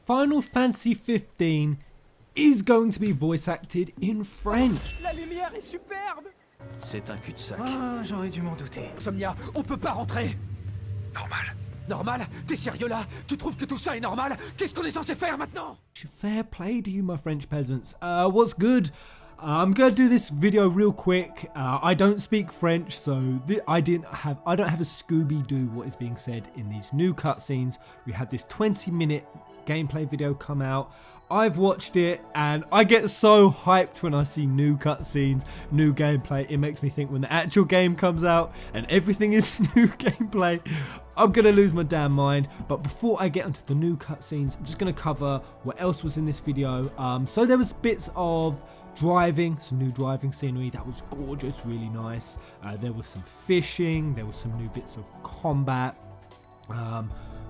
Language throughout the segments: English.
Final Fantasy 15 is going to be voice acted in French. La lumière est superbe. C'est un cul-de-sac. Ah, j'aurais dû m'en douter. Somnia, on peut pas rentrer. Normal. Normal? T'es sérieux là? Tu trouves que tout ça est normal? Qu'est-ce qu'on est censé faire maintenant? Fair play to you, my French peasants. What's good? I'm gonna do this video real quick. I don't speak French, so I don't have a Scooby do what is being said in these new cutscenes. We had this 20-minute gameplay video come out. I've watched it and I get so hyped when I see new cutscenes, new gameplay. It makes me think when the actual game comes out and everything is new gameplay, I'm gonna lose my damn mind. But before I get onto the new cutscenes, I'm just gonna cover what else was in this video. So there was bits of driving, some new driving scenery that was gorgeous, really nice. There was some fishing, there was some new bits of combat.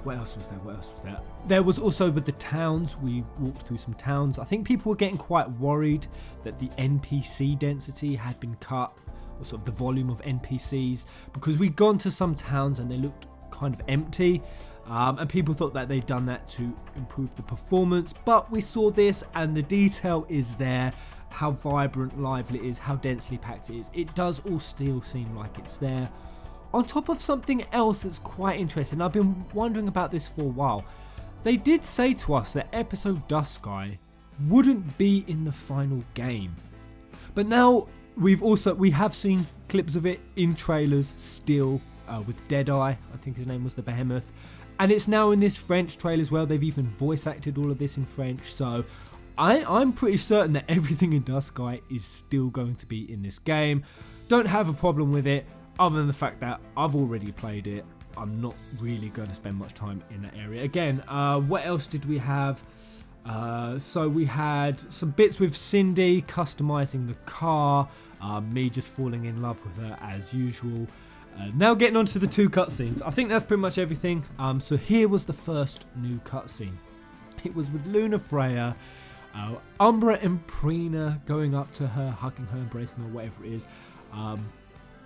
What else was there? There was also with the towns, we walked through some towns. I think people were getting quite worried that the NPC density had been cut, or sort of the volume of NPCs, because we'd gone to some towns and they looked kind of empty. And people thought that they'd done that to improve the performance, but we saw this and the detail is there, how vibrant, lively it is, how densely packed it is. It does all still seem like it's there. On top of something else that's quite interesting, I've been wondering about this for a while. They did say to us that episode Dusky wouldn't be in the final game. But now we have seen clips of it in trailers still, with Deadeye, I think his name was the Behemoth. And it's now in this French trailer as well. They've even voice acted all of this in French. So I'm pretty certain that everything in Dusky is still going to be in this game. Don't have a problem with it. Other than the fact that I've already played it, I'm not really going to spend much time in that area. Again, what else did we have? So we had some bits with Cindy customizing the car, me just falling in love with her as usual. Now getting on to the two cutscenes. I think that's pretty much everything. So here was the first new cutscene. It was with Luna Freya, Umbra and Prina going up to her, hugging her, embracing her, whatever it is.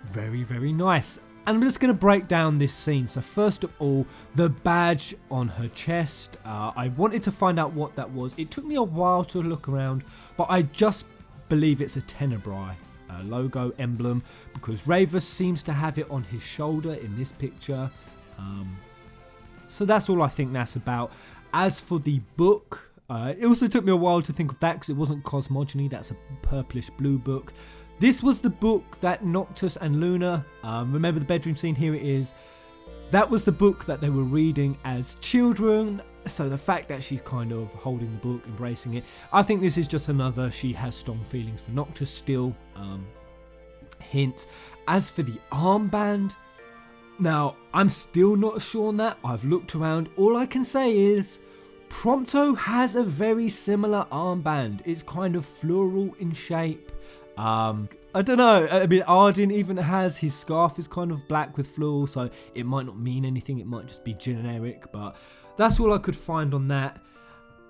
Very, very nice. And I'm just going to break down this scene. So first of all, the badge on her chest. I wanted to find out what that was. It took me a while to look around, but I just believe it's a Tenebrae logo emblem, because Ravus seems to have it on his shoulder in this picture. So that's all I think that's about. As for the book, it also took me a while to think of that because it wasn't cosmogony. That's a purplish blue book. This was the book that Noctis and Luna, remember the bedroom scene, here it is. That was the book that they were reading as children. So the fact that she's kind of holding the book, embracing it, I think this is just another she has strong feelings for Noctis still hint. As for the armband, now I'm still not sure on that. I've looked around. All I can say is Prompto has a very similar armband. It's kind of floral in shape. I don't know, I mean Arden even has, his scarf is kind of black with floral, so it might not mean anything, it might just be generic, but that's all I could find on that.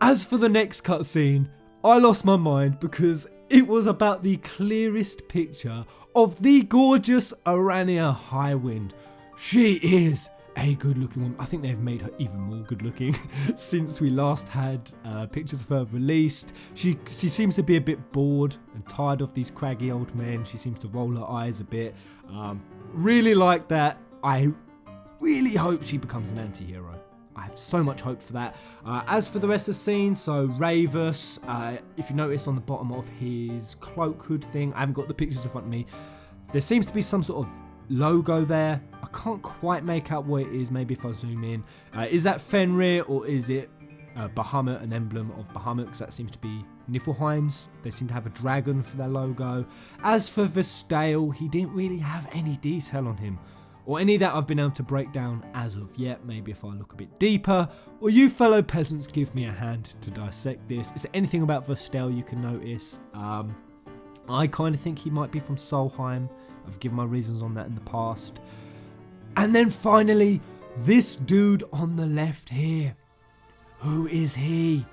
As for the next cutscene, I lost my mind because it was about the clearest picture of the gorgeous Aranea Highwind. She is a good looking woman. I think they've made her even more good looking since we last had pictures of her released. She seems to be a bit bored and tired of these craggy old men. She seems to roll her eyes a bit. Really like that. I really hope she becomes an anti-hero. I have so much hope for that. As for the rest of the scene, so Ravus, if you notice on the bottom of his cloak hood thing, I haven't got the pictures in front of me, there seems to be some sort of logo there. I can't quite make out what it is. Maybe if I zoom in, is that Fenrir or is it Bahamut, an emblem of Bahamut, because that seems to be Niflheim's. They seem to have a dragon for their logo. As for Verstael, he didn't really have any detail on him, or any that I've been able to break down as of yet. Maybe if I look a bit deeper, or you fellow peasants give me a hand to dissect this. Is there anything about Verstael you can notice? I kind of think he might be from Solheim. I've given my reasons on that in the past. And then finally, this dude on the left here. Who is he?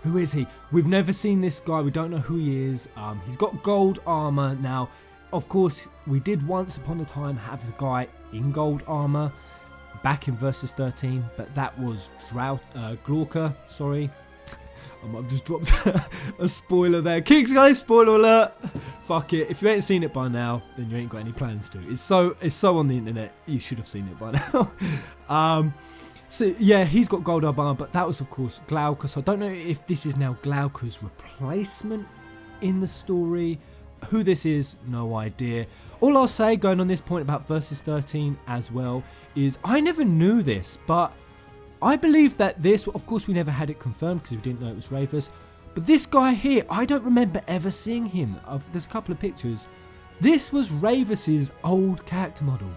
Who is he? We've never seen this guy. We don't know who he is. He's got gold armor. Now, of course, we did once upon a time have the guy in gold armor. back in Versus 13, but that was Glauca, sorry. I might have just dropped a spoiler there. Kings guys, spoiler alert. Fuck it. If you ain't seen it by now, then you ain't got any plans to. It's so on the internet. You should have seen it by now. So yeah, he's got gold armor, but that was of course Glauca. So I don't know if this is now Glauca's replacement in the story. Who this is, no idea. All I'll say going on this point about Versus 13 as well is I never knew this, but I believe that this, of course we never had it confirmed because we didn't know it was Ravus, but this guy here, I don't remember ever seeing him. There's a couple of pictures. This was Ravus's old character model.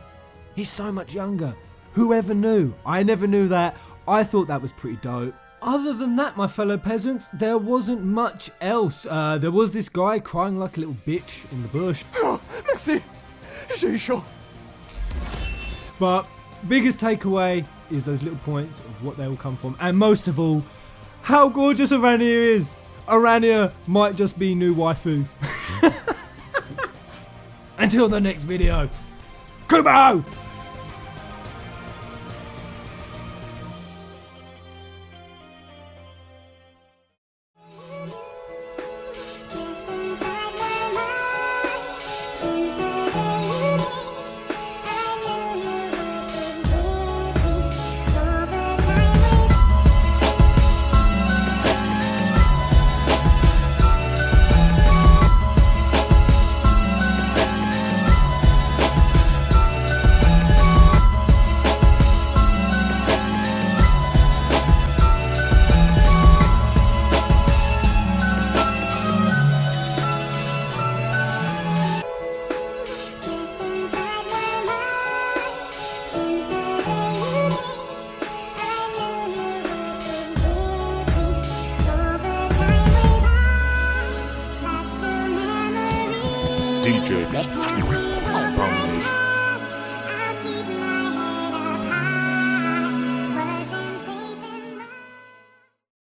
He's so much younger. Whoever knew? I never knew that. I thought that was pretty dope. Other than that, my fellow peasants, there wasn't much else. There was this guy crying like a little bitch in the bush. Oh, merci. J'ai eu chaud. But biggest takeaway is those little points of what they all come from. And most of all, how gorgeous Aranea is. Aranea might just be new waifu. Until the next video. Kubo! DJ Compilation.